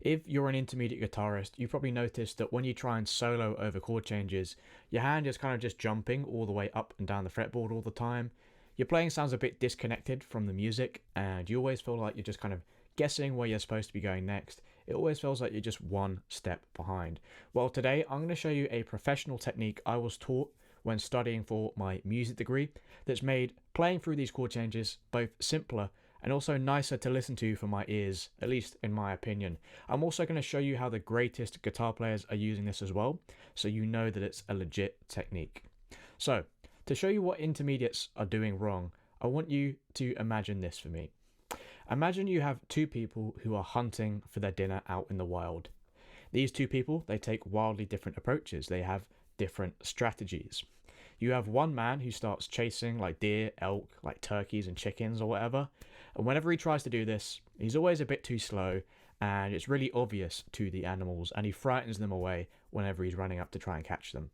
If you're an intermediate guitarist, you've probably noticed that when you try and solo over chord changes, your hand is kind of just jumping all the way up and down the fretboard all the time. Your playing sounds a bit disconnected from the music, and you always feel like you're just kind of guessing where you're supposed to be going next. It always feels like you're just one step behind. Well, today I'm going to show you a professional technique I was taught when studying for my music degree that's made playing through these chord changes both simpler and also nicer to listen to for my ears, at least in my opinion. I'm also going to show you how the greatest guitar players are using this as well, so you know that it's a legit technique. So, to show you what intermediates are doing wrong, I want you to imagine this for me. Imagine you have two people who are hunting for their dinner out in the wild. These two people, they take wildly different approaches. They have different strategies. You have one man who starts chasing like deer, elk, like turkeys and chickens or whatever. And whenever he tries to do this, he's always a bit too slow and it's really obvious to the animals and he frightens them away whenever he's running up to try and catch them.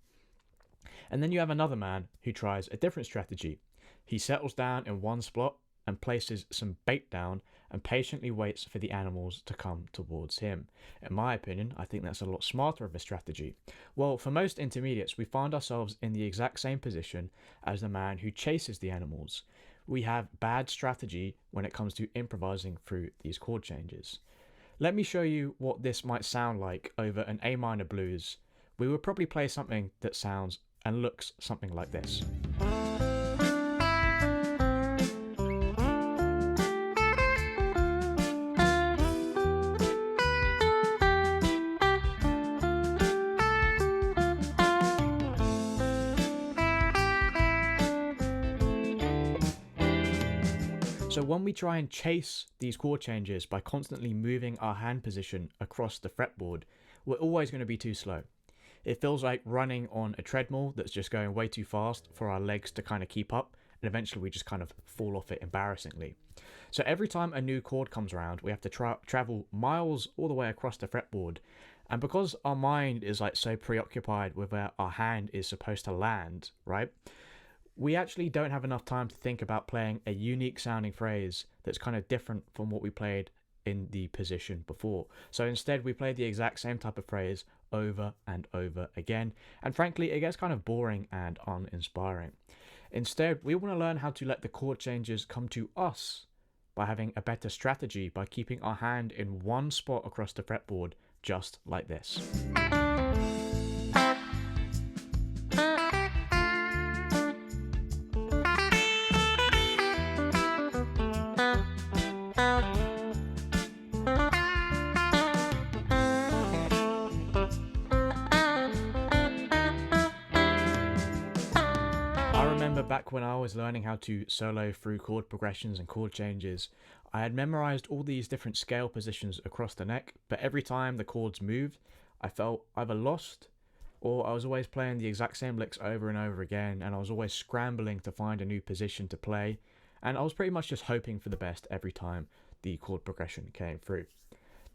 And then you have another man who tries a different strategy. He settles down in one spot and places some bait down and patiently waits for the animals to come towards him. In my opinion, I think that's a lot smarter of a strategy. Well, for most intermediates, we find ourselves in the exact same position as the man who chases the animals. We have bad strategy when it comes to improvising through these chord changes. Let me show you what this might sound like over an A minor blues. We would probably play something that sounds and looks something like this. So when we try and chase these chord changes by constantly moving our hand position across the fretboard, we're always going to be too slow. It feels like running on a treadmill that's just going way too fast for our legs to kind of keep up, and eventually we just kind of fall off it embarrassingly. So every time a new chord comes around, we have to travel miles all the way across the fretboard. And because our mind is like so preoccupied with where our hand is supposed to land, right? We actually don't have enough time to think about playing a unique sounding phrase that's kind of different from what we played in the position before. So instead we play the exact same type of phrase over and over again, and frankly it gets kind of boring and uninspiring. Instead, we want to learn how to let the chord changes come to us by having a better strategy, by keeping our hand in one spot across the fretboard, just like this. Back when I was learning how to solo through chord progressions and chord changes, I had memorized all these different scale positions across the neck, but every time the chords moved, I felt either lost or I was always playing the exact same licks over and over again, and I was always scrambling to find a new position to play, and I was pretty much just hoping for the best every time the chord progression came through.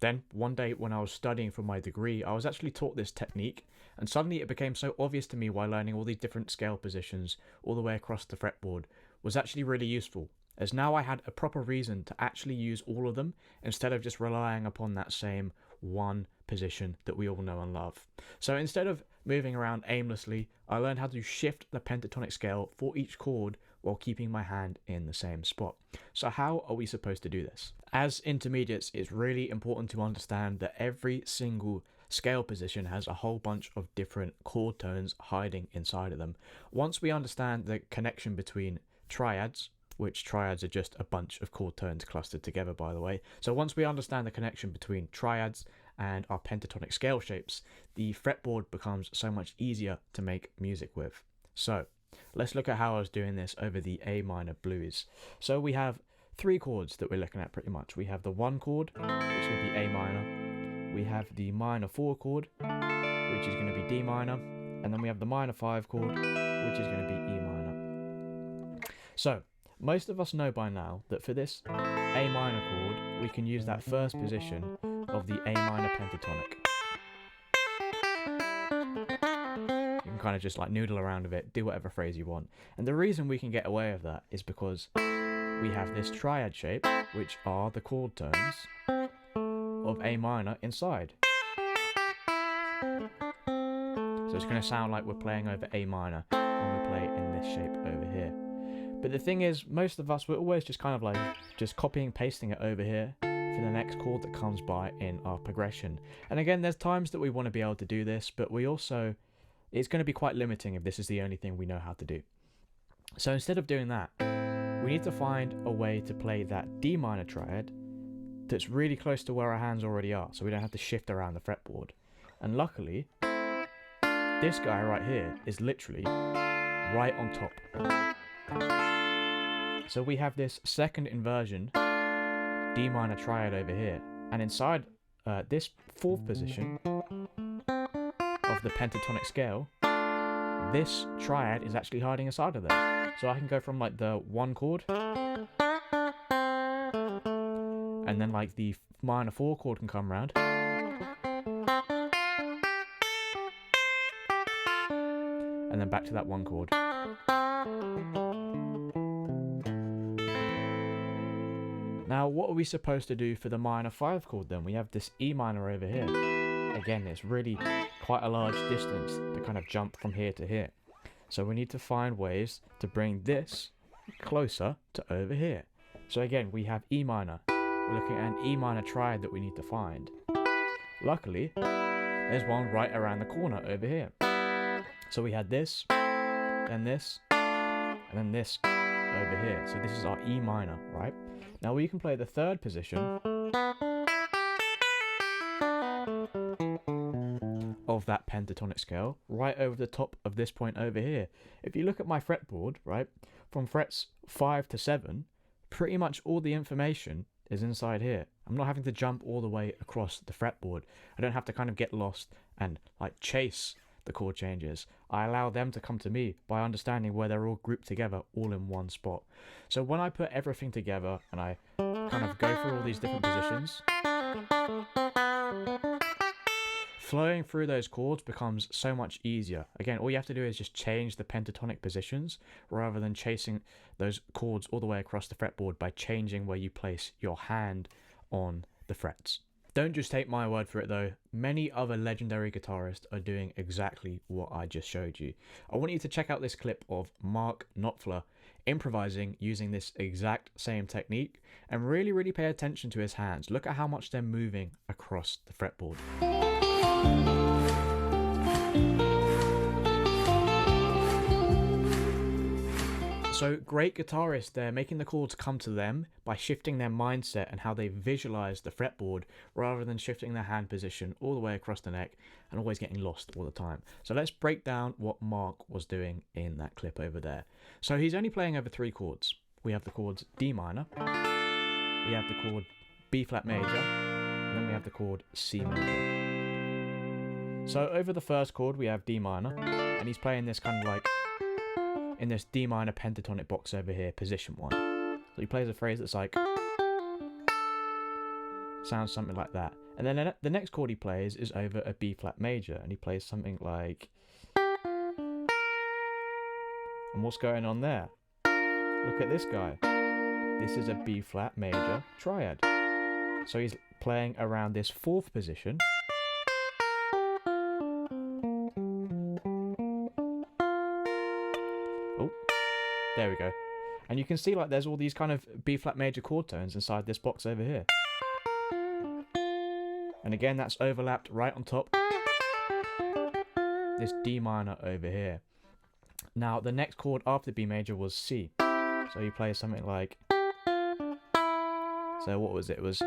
Then, one day when I was studying for my degree, I was actually taught this technique, and suddenly it became so obvious to me why learning all these different scale positions all the way across the fretboard was actually really useful, as now I had a proper reason to actually use all of them instead of just relying upon that same one position that we all know and love. So instead of moving around aimlessly, I learned how to shift the pentatonic scale for each chord while keeping my hand in the same spot. So how are we supposed to do this? As intermediates, it's really important to understand that every single scale position has a whole bunch of different chord tones hiding inside of them. Once we understand the connection between triads, which triads are just a bunch of chord tones clustered together, by the way. So once we understand the connection between triads and our pentatonic scale shapes, the fretboard becomes so much easier to make music with. So let's look at how I was doing this over the A minor blues. So we have three chords that we're looking at pretty much. We have the 1 chord, which will be A minor. We have the minor 4 chord, which is going to be D minor. And then we have the minor 5 chord, which is going to be E minor. So most of us know by now that for this A minor chord, we can use that first position of the A minor pentatonic. You can kind of just like noodle around with it, do whatever phrase you want. And the reason we can get away with that is because we have this triad shape, which are the chord tones, of A minor inside. So it's going to sound like we're playing over A minor when we play in this shape over here. But the thing is, most of us, we're always just kind of like just copying, pasting it over here for the next chord that comes by in our progression. And again, there's times that we want to be able to do this, but we also, it's going to be quite limiting if this is the only thing we know how to do. So instead of doing that, we need to find a way to play that D minor triad that's really close to where our hands already are, so we don't have to shift around the fretboard. And luckily, this guy right here is literally right on top. So we have this second inversion D minor triad over here, and inside this fourth position of the pentatonic scale, this triad is actually hiding inside of there. So I can go from like the 1 chord, and then like the minor 4 chord can come around, and then back to that 1 chord. Now, what are we supposed to do for the minor 5 chord then? We have this E minor over here. Again, it's really quite a large distance to kind of jump from here to here. So we need to find ways to bring this closer to over here. So again, we have E minor. We're looking at an E minor triad that we need to find. Luckily, there's one right around the corner over here. So we had this, then this, and then this over here. So this is our E minor, right? Now we can play the third position of that pentatonic scale right over the top of this point over here. If you look at my fretboard, right, from frets 5 to 7, pretty much all the information is inside here. I'm not having to jump all the way across the fretboard. I don't have to kind of get lost and like chase the chord changes. I allow them to come to me by understanding where they're all grouped together all in one spot. So when I put everything together and I kind of go through all these different positions, flowing through those chords becomes so much easier. Again, all you have to do is just change the pentatonic positions rather than chasing those chords all the way across the fretboard by changing where you place your hand on the frets. Don't just take my word for it though. Many other legendary guitarists are doing exactly what I just showed you. I want you to check out this clip of Mark Knopfler improvising using this exact same technique, and really pay attention to his hands. Look at how much they're moving across the fretboard. So great guitarists, they're making the chords come to them by shifting their mindset and how they visualize the fretboard rather than shifting their hand position all the way across the neck and always getting lost all the time. So let's break down what Mark was doing in that clip over there. So he's only playing over 3 chords. We have the chords D minor, we have the chord B flat major, and then we have the chord C major. So over the first chord we have D minor, and he's playing this kind of like in this D minor pentatonic box over here, position 1. So he plays a phrase that's like, sounds something like that. And then the next chord he plays is over a B flat major, and he plays something like, and what's going on there? Look at this guy. This is a B flat major triad. So he's playing around this 4th position. Oh, there we go. And you can see like there's all these kind of B flat major chord tones inside this box over here. And again, that's overlapped right on top this D minor over here. Now the next chord after B major was C. So he plays something like, so what was it? It was,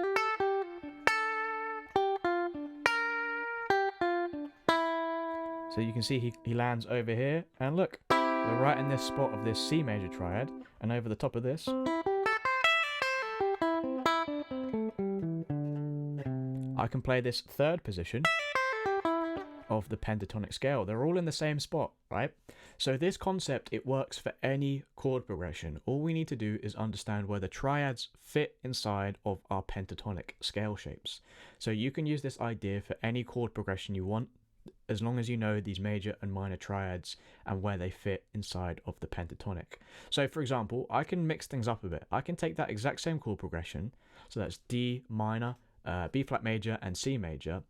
so you can see he lands over here, and look, we're right in this spot of this C major triad, and over the top of this I can play this 3rd position of the pentatonic scale. They're all in the same spot, right? So this concept, it works for any chord progression. All we need to do is understand where the triads fit inside of our pentatonic scale shapes. So you can use this idea for any chord progression you want, as long as you know these major and minor triads and where they fit inside of the pentatonic. So for example, I can mix things up a bit. I can take that exact same chord progression, so that's D minor, B flat major, and C major,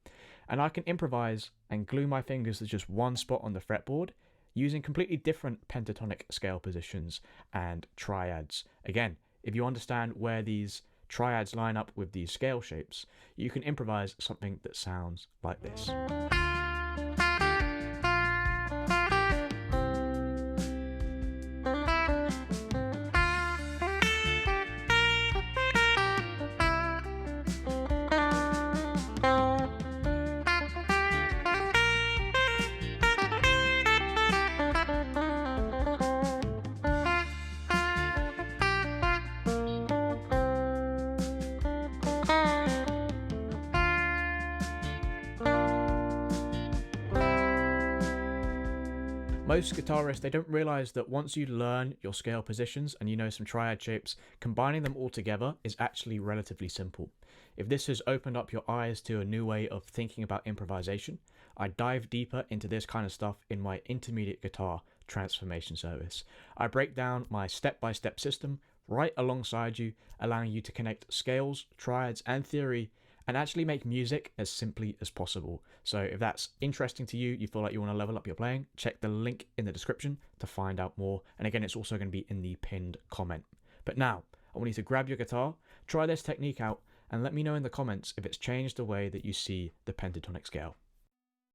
and I can improvise and glue my fingers to just one spot on the fretboard using completely different pentatonic scale positions and triads. Again, if you understand where these triads line up with these scale shapes, you can improvise something that sounds like this. Most guitarists, they don't realize that once you learn your scale positions and you know some triad shapes, combining them all together is actually relatively simple. If this has opened up your eyes to a new way of thinking about improvisation, I dive deeper into this kind of stuff in my intermediate guitar transformation service. I break down my step-by-step system right alongside you, allowing you to connect scales, triads, and theory and actually make music as simply as possible. So if that's interesting to you, you feel like you want to level up your playing, check the link in the description to find out more. And again, it's also going to be in the pinned comment. But now, I want you to grab your guitar, try this technique out, and let me know in the comments if it's changed the way that you see the pentatonic scale.